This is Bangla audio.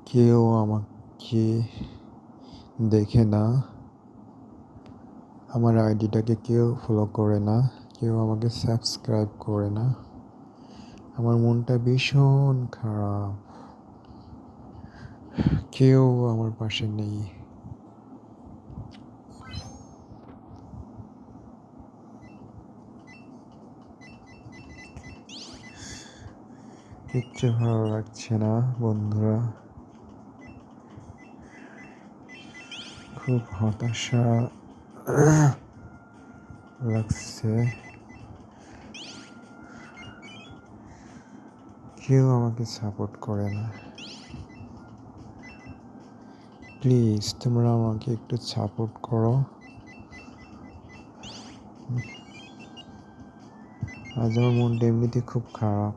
কেউ আমাকে দেখে না, আমার আইডিটাকে কেউ ফলো করে না, কেউ আমাকে সাবস্ক্রাইব করে না। আমার মনটা ভীষণ খারাপ, কেউ আমার পাশে নেই। কিচ্ছু ভালো লাগছে না বন্ধুরা, খুব হতাশা লাগছে। কেউ আমাকে সাপোর্ট করে না। প্লিজ তোমরা আমাকে একটু সাপোর্ট করো। আজ আমার মনটা এমনিতে খুব খারাপ।